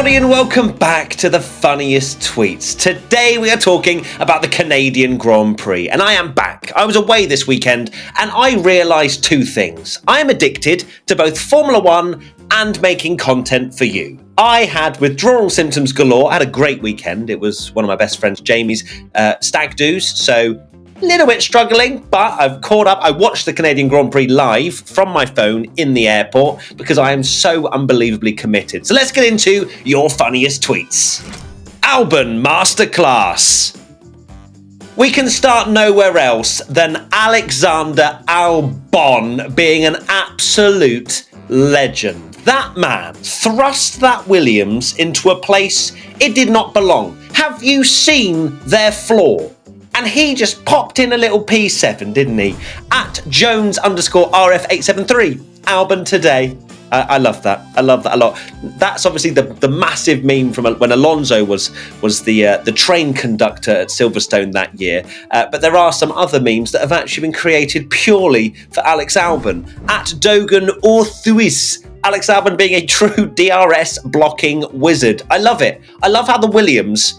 everybody and welcome back to the funniest tweets. Today we are talking about the Canadian Grand Prix and I am back. I was away this weekend and I realised two things. I am addicted to both Formula One and making content for you. I had withdrawal symptoms galore. I had a great weekend. It was one of my best friends Jamie's stag do's, so a little bit struggling, but I've caught up. I watched the Canadian Grand Prix live from my phone in the airport because I am so unbelievably committed. So let's get into your funniest tweets. Albon Masterclass. We can start nowhere else than Alexander Albon being an absolute legend. That man thrust that Williams into a place it did not belong. Have you seen their floor? And he just popped in a little P7, didn't he? At Jones_RF873. Albon today. I love that. I love that a lot. That's obviously the massive meme from when Alonso was the train conductor at Silverstone that year. But there are some other memes that have actually been created purely for Alex Albon. At Dogan Orthuis. Alex Albon being a true DRS blocking wizard. I love it. I love how the Williams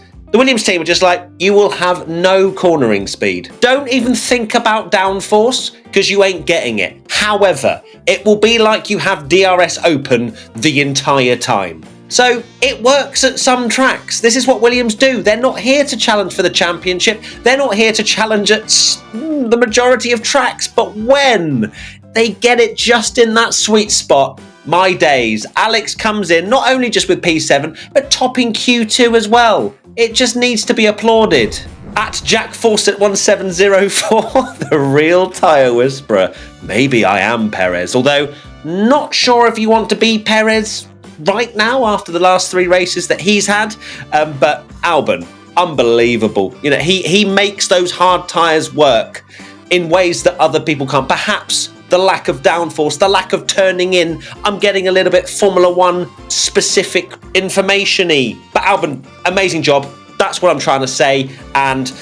team are just like, you will have no cornering speed. Don't even think about downforce because you ain't getting it. However, it will be like you have DRS open the entire time. So it works at some tracks. This is what Williams do. They're not here to challenge for the championship. They're not here to challenge at the majority of tracks. But when they get it just in that sweet spot, my days. Alex comes in not only just with P7, but topping Q2 as well. It just needs to be applauded. At Jack Fawcett 1704, the real tyre whisperer. Maybe I am Perez, although not sure if you want to be Perez right now after the last three races that he's had. But Albon, unbelievable. You know, he makes those hard tyres work in ways that other people can't. Perhaps the lack of downforce, the lack of turning in. I'm getting a little bit Formula One specific information-y. But Albon, amazing job. That's what I'm trying to say. And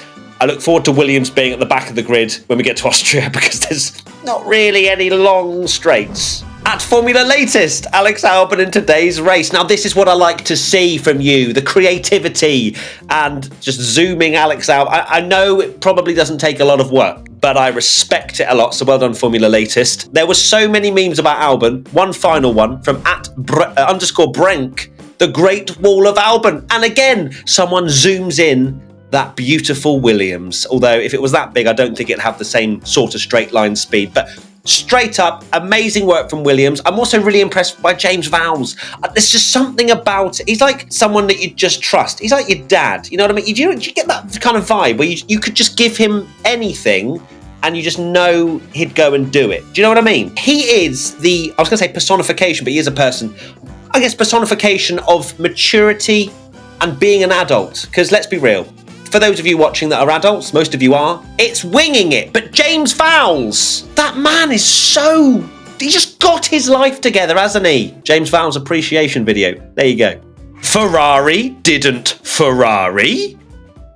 I look forward to Williams being at the back of the grid when we get to Austria because there's not really any long straights. At Formula Latest, Alex Albon in today's race. Now, this is what I like to see from you, the creativity and just zooming Alex out. I know it probably doesn't take a lot of work, but I respect it a lot, so well done, Formula Latest. There were so many memes about Albon. One final one from @_Brenk, the Great Wall of Albon. And again, someone zooms in that beautiful Williams. Although if it was that big, I don't think it'd have the same sort of straight line speed. But straight up, amazing work from Williams. I'm also really impressed by James Vowles. There's just something about it. He's like someone that you just trust. He's like your dad. You know what I mean? You get that kind of vibe where you could just give him anything and you just know he'd go and do it. Do you know what I mean? He is I was going to say personification, but he is a person. I guess personification of maturity and being an adult. Because let's be real. For those of you watching that are adults, most of you are, it's winging it. But James Vowles, that man is he just got his life together, hasn't he? James Vowles appreciation video. There you go. Ferrari didn't Ferrari.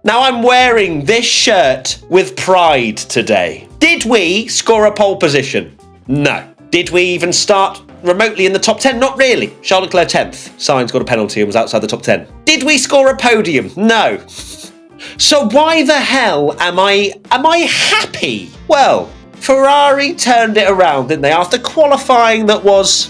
Now I'm wearing this shirt with pride today. Did we score a pole position? No. Did we even start remotely in the top 10? Not really. Charles Leclerc 10th. Sainz got a penalty and was outside the top 10. Did we score a podium? No. So why the hell am I happy? Well, Ferrari turned it around, didn't they? After qualifying that was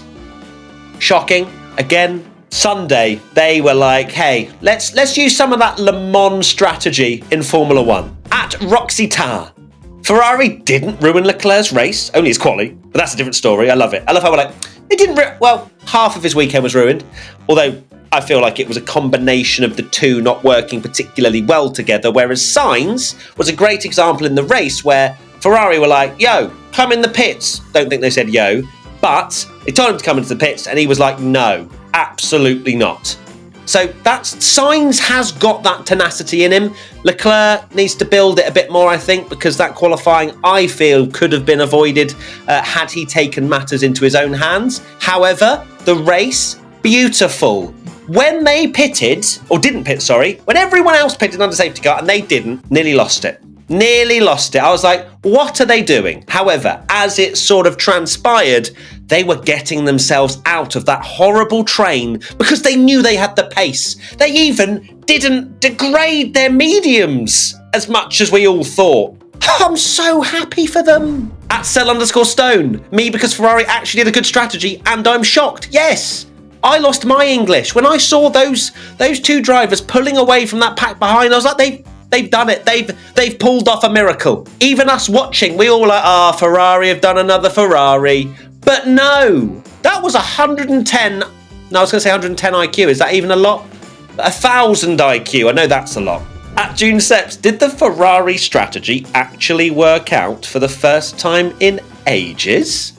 shocking. Again, Sunday, they were like, hey, let's use some of that Le Mans strategy in Formula One. At Roxita, Ferrari didn't ruin Leclerc's race, only his quali, but that's a different story. I love it. I love how we're like, it didn't half of his weekend was ruined, although I feel like it was a combination of the two not working particularly well together, whereas Sainz was a great example in the race where Ferrari were like, yo, come in the pits. Don't think they said yo, but they told him to come into the pits and he was like, no, absolutely not. So Sainz has got that tenacity in him. Leclerc needs to build it a bit more, I think, because that qualifying, I feel, could have been avoided had he taken matters into his own hands. However, the race, beautiful. When they pitted, or didn't pit, sorry, when everyone else pitted under safety car and they didn't, nearly lost it. I was like, what are they doing? However, as it sort of transpired, They were getting themselves out of that horrible train because they knew they had the pace. They even didn't degrade their mediums as much as we all thought. I'm so happy for them. At @Cell_Stone, me because Ferrari actually did a good strategy and I'm shocked. Yes, I lost my English. When I saw those two drivers pulling away from that pack behind, I was like, they've done it. They've pulled off a miracle. Even us watching, we all were like, Ferrari have done another Ferrari. But no, that was 110. No, I was going to say 110 IQ. Is that even a lot? 1,000 IQ. I know that's a lot. At June Seps, did the Ferrari strategy actually work out for the first time in ages?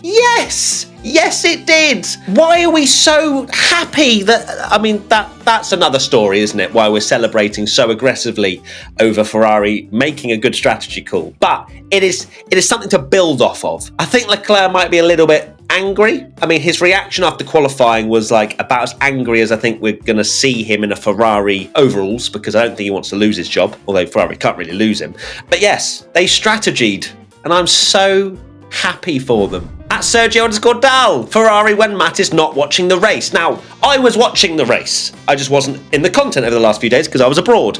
Yes! Yes, it did! Why are we so happy that... I mean, that's another story, isn't it? Why we're celebrating so aggressively over Ferrari making a good strategy call. But it is something to build off of. I think Leclerc might be a little bit angry. I mean, his reaction after qualifying was like about as angry as I think we're going to see him in a Ferrari overalls, because I don't think he wants to lose his job, although Ferrari can't really lose him. But yes, they strategied, and I'm so happy for them. At Sergio_Dal, Ferrari when Matt is not watching the race. Now, I was watching the race. I just wasn't in the content over the last few days because I was abroad.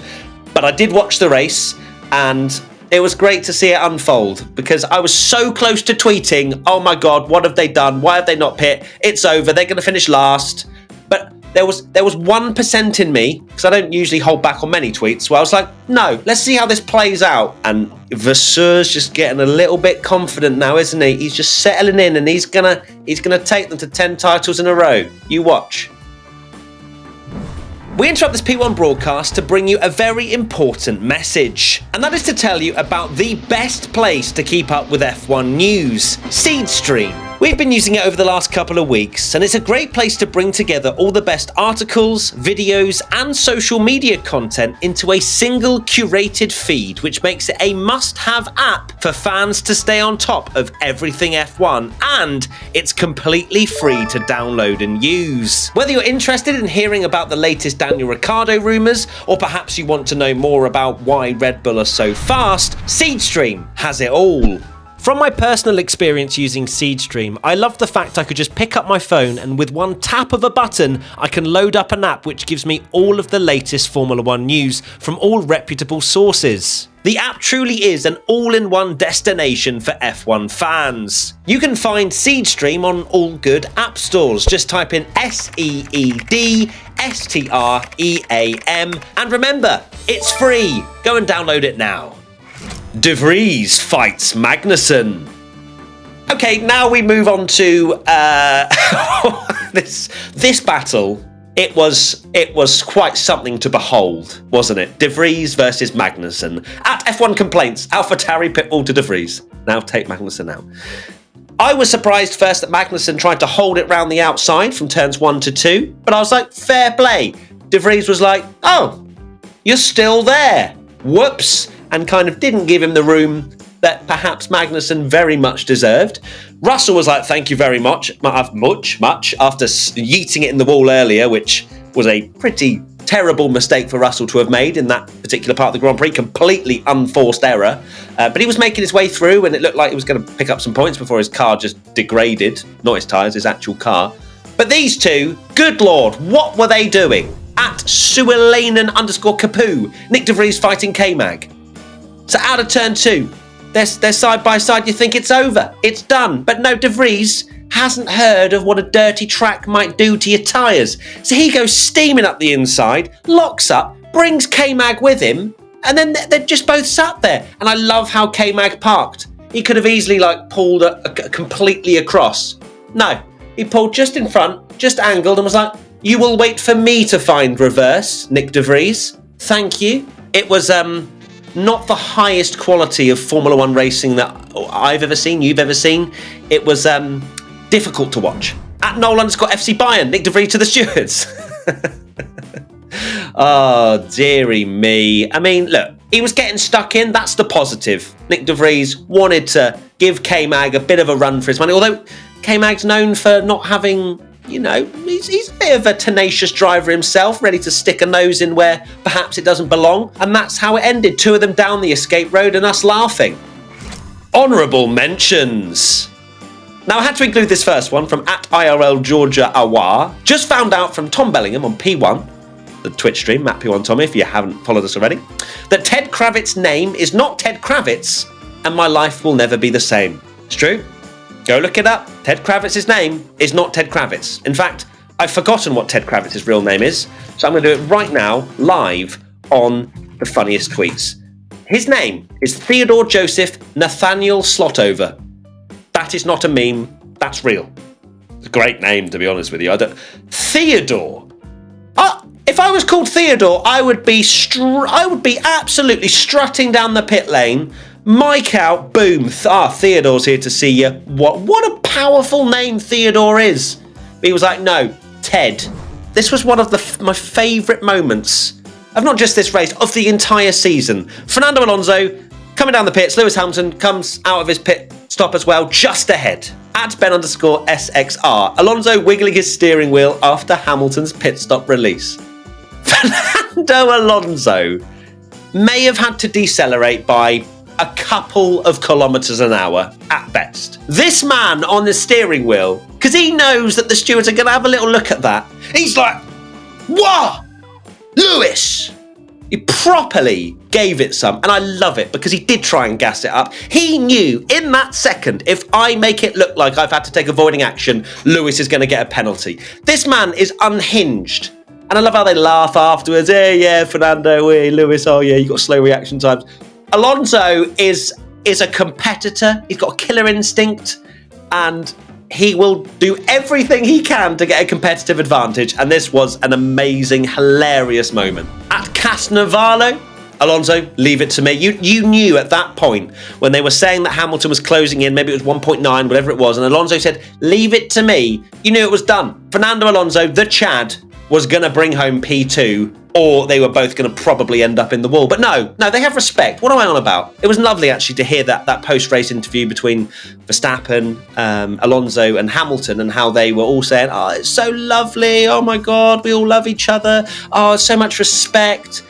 But I did watch the race, and it was great to see it unfold because I was so close to tweeting, oh my God, what have they done? Why have they not pit? It's over. They're going to finish last. But there was 1% in me, because I don't usually hold back on many tweets, where I was like, no, let's see how this plays out. And Vasseur's just getting a little bit confident now, isn't he? He's just settling in, and he's gonna take them to 10 titles in a row. You watch. We interrupt this P1 broadcast to bring you a very important message, and that is to tell you about the best place to keep up with F1 news, Seedstream. We've been using it over the last couple of weeks, and it's a great place to bring together all the best articles, videos, and social media content into a single curated feed, which makes it a must-have app for fans to stay on top of everything F1, and it's completely free to download and use. Whether you're interested in hearing about the latest Daniel Ricciardo rumours, or perhaps you want to know more about why Red Bull are so fast, Seedstream has it all. From my personal experience using Seedstream, I love the fact I could just pick up my phone and with one tap of a button, I can load up an app which gives me all of the latest Formula 1 news from all reputable sources. The app truly is an all-in-one destination for F1 fans. You can find Seedstream on all good app stores. Just type in SEEDSTREAM, and remember, it's free. Go and download it now. DeVries fights Magnuson. Okay, now we move on to this battle. It was quite something to behold, wasn't it? DeVries versus Magnuson. At F1 complaints, AlphaTauri pitbull to DeVries. Now take Magnuson out. I was surprised first that Magnuson tried to hold it round the outside from turns 1 to 2, but I was like, fair play. DeVries was like, oh, you're still there. Whoops. And kind of didn't give him the room that perhaps Magnuson very much deserved. Russell was like, thank you very much, after yeeting it in the wall earlier, which was a pretty terrible mistake for Russell to have made in that particular part of the Grand Prix, completely unforced error. But he was making his way through, and it looked like he was going to pick up some points before his car just degraded. Not his tyres, his actual car. But these two, good Lord, what were they doing? At Suelainen_Kapoo, Nick DeVries fighting K-Mag. So out of turn 2, they're side by side, you think it's over, it's done. But no, DeVries hasn't heard of what a dirty track might do to your tyres. So he goes steaming up the inside, locks up, brings K-Mag with him, and then they're just both sat there. And I love how K-Mag parked. He could have easily pulled completely across. No, he pulled just in front, just angled, and was like, you will wait for me to find reverse, Nick DeVries. Thank you. It was not the highest quality of Formula 1 racing that I've ever seen, you've ever seen. It was difficult to watch. At Noel_FC Bayern, Nick DeVries to the stewards. Oh, dearie me. I mean, look, he was getting stuck in. That's the positive. Nick DeVries wanted to give K-Mag a bit of a run for his money, although K-Mag's known for not having... You know, he's a bit of a tenacious driver himself, ready to stick a nose in where perhaps it doesn't belong. And that's how it ended. 2 of them down the escape road and us laughing. Honourable mentions. Now, I had to include this first one from @IRL Georgia Awar. Just found out from Tom Bellingham on P1, the Twitch stream, Matt P1 Tommy, if you haven't followed us already, that Ted Kravitz's name is not Ted Kravitz, and my life will never be the same. It's true. Go look it up. Ted Kravitz's name is not Ted Kravitz. In fact, I've forgotten what Ted Kravitz's real name is, so I'm going to do it right now, live on the funniest tweets. His name is Theodore Joseph Nathaniel Slotover. That is not a meme. That's real. It's a great name, to be honest with you. Theodore. If I was called Theodore, I would be absolutely strutting down the pit lane. Mic out, boom. Theodore's here to see you. What a powerful name Theodore is. But he was like, no, Ted. This was one of my favourite moments of not just this race, of the entire season. Fernando Alonso coming down the pits. Lewis Hamilton comes out of his pit stop as well, just ahead. @Ben_SXR. Alonso wiggling his steering wheel after Hamilton's pit stop release. Fernando Alonso may have had to decelerate by a couple of kilometres an hour at best. This man on the steering wheel, because he knows that the stewards are going to have a little look at that, he's like, "What? Lewis!" He properly gave it some, and I love it because he did try and gas it up. He knew in that second, if I make it look like I've had to take avoiding action, Lewis is going to get a penalty. This man is unhinged. And I love how they laugh afterwards. Hey, yeah, Fernando, hey, Lewis, oh yeah, you got slow reaction times. Alonso is a competitor. He's got a killer instinct, and he will do everything he can to get a competitive advantage. And this was an amazing, hilarious moment. @Casnavalo, Alonso, leave it to me. You knew at that point when they were saying that Hamilton was closing in, maybe it was 1.9, whatever it was, and Alonso said, leave it to me. You knew it was done. Fernando Alonso, the Chad, was going to bring home P2, or they were both going to probably end up in the wall. But no, they have respect. What am I on about? It was lovely, actually, to hear that post-race interview between Verstappen, Alonso and Hamilton, and how they were all saying, oh, it's so lovely. Oh, my God, we all love each other. Oh, so much respect.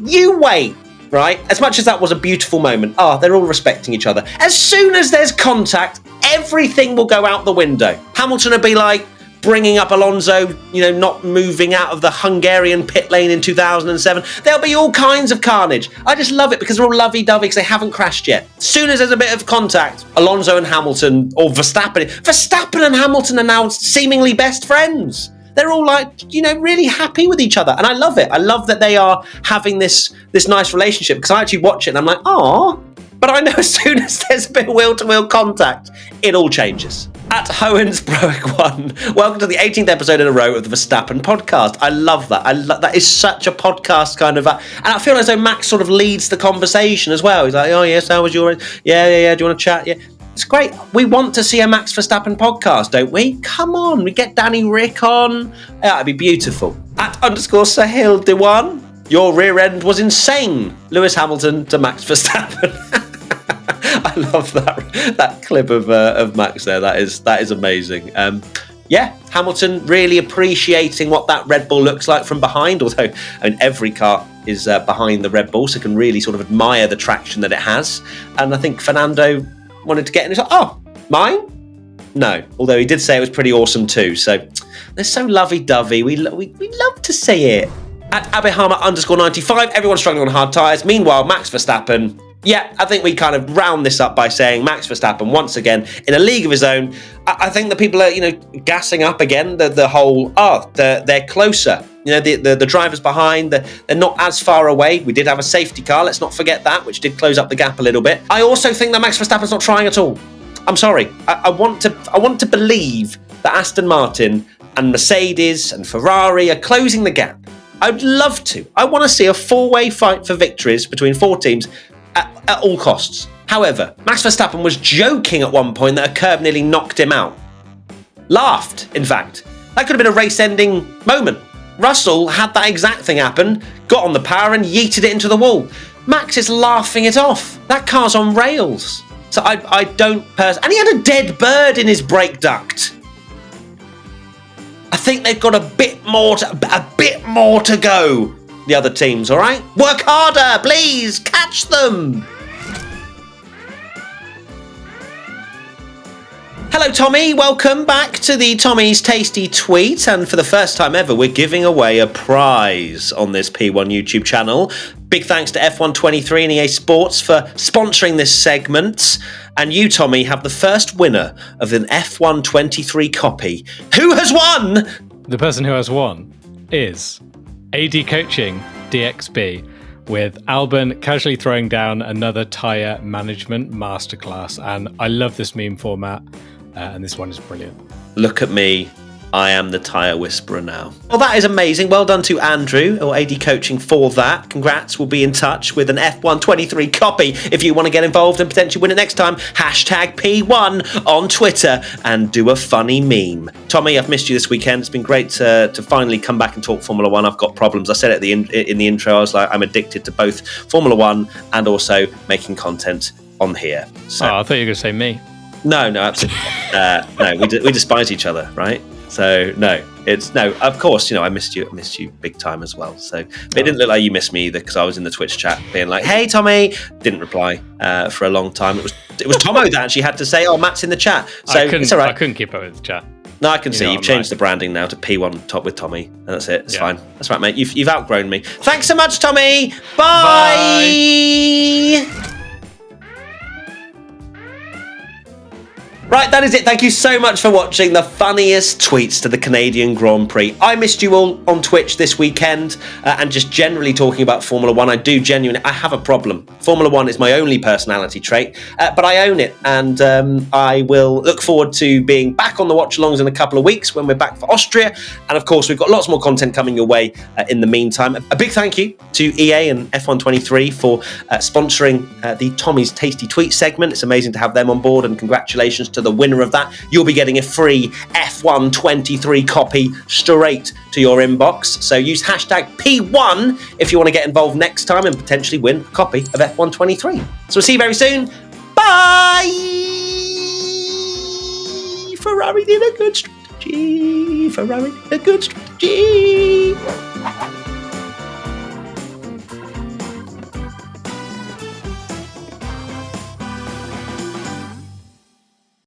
You wait, right? As much as that was a beautiful moment, they're all respecting each other. As soon as there's contact, everything will go out the window. Hamilton will be like, bringing up Alonso, not moving out of the Hungarian pit lane in 2007. There'll be all kinds of carnage. I just love it because they're all lovey-dovey because they haven't crashed yet. As soon as there's a bit of contact, Alonso and Hamilton, or Verstappen and Hamilton are now seemingly best friends. They're all like, really happy with each other. And I love it. I love that they are having this nice relationship, because I actually watch it and I'm like, aw. But I know as soon as there's a bit of wheel-to-wheel contact, it all changes. @HohensBroic1, welcome to the 18th episode in a row of the Verstappen podcast. I love that. That is such a podcast kind of... and I feel as though Max sort of leads the conversation as well. He's like, oh, yes, how was your... Yeah, do you want to chat? Yeah. It's great. We want to see a Max Verstappen podcast, don't we? Come on, we get Danny Rick on. That'd be beautiful. @_Sahil Dewan, your rear end was insane. Lewis Hamilton to Max Verstappen. I love that clip of Max there. That is amazing. Hamilton really appreciating what that Red Bull looks like from behind, although every car is behind the Red Bull, so can really sort of admire the traction that it has. And I think Fernando wanted to get in. He's like, oh, mine? No, although he did say it was pretty awesome too. So they're so lovey-dovey. We love to see it. @Abehama_95, everyone's struggling on hard tyres. Meanwhile, Max Verstappen... Yeah, I think we kind of round this up by saying Max Verstappen, once again, in a league of his own. I think that people are, gassing up again the whole, they're closer. The drivers behind, they're not as far away. We did have a safety car, let's not forget that, which did close up the gap a little bit. I also think that Max Verstappen's not trying at all. I'm sorry. I want to believe that Aston Martin and Mercedes and Ferrari are closing the gap. I'd love to. I want to see a four-way fight for victories between four teams at all costs. However, Max Verstappen was joking at one point that a curb nearly knocked him out. Laughed, in fact. That could have been a race-ending moment. Russell had that exact thing happen, got on the power and yeeted it into the wall. Max is laughing it off. That car's on rails. So I don't and he had a dead bird in his brake duct. I think they've got a bit more to go. The other teams, all right? Work harder, please. Catch them. Hello, Tommy. Welcome back to the Tommy's Tasty Tweet. And for the first time ever, we're giving away a prize on this P1 YouTube channel. Big thanks to F123 and EA Sports for sponsoring this segment. And you, Tommy, have the first winner of an F123 copy. Who has won? The person who has won is AD Coaching DXB, with Albon casually throwing down another tyre management masterclass. And I love this meme format, and this one is brilliant. Look at me. I am the tyre whisperer now. Well, that is amazing. Well done to Andrew or AD Coaching for that. Congrats. We'll be in touch with an F123 copy if you want to get involved and potentially win it next time. Hashtag P1 on Twitter and do a funny meme. Tommy, I've missed you this weekend. It's been great to finally come back and talk Formula One. I've got problems. I said it in the intro. I was like, I'm addicted to both Formula One and also making content on here. So, I thought you were going to say me. No, absolutely. No, we despise each other, right? So of course, I missed you big time as well. So but it didn't look like you missed me either, because I was in the Twitch chat being like, "Hey, Tommy," didn't reply for a long time. It was Tomo that actually had to say, "Oh, Matt's in the chat." So it's all right. I couldn't keep up with the chat. No, I can see you've changed the branding now to P1 Top with Tommy, and that's it. It's fine. That's right, mate. You've outgrown me. Thanks so much, Tommy. Bye. Right, that is it. Thank you so much for watching the funniest tweets to the Canadian Grand Prix. I missed you all on Twitch this weekend and just generally talking about Formula One. I have a problem. Formula One is my only personality trait, but I own it. And I will look forward to being back on the watch-alongs in a couple of weeks when we're back for Austria. And of course, we've got lots more content coming your way in the meantime. A big thank you to EA and F123 for sponsoring the Tommy's Tasty Tweet segment. It's amazing to have them on board, and congratulations to the winner of that. You'll be getting a free F123 copy straight to your inbox. So use hashtag P1 if you want to get involved next time and potentially win a copy of F123. So we'll see you very soon. Bye! Ferrari did a good strategy.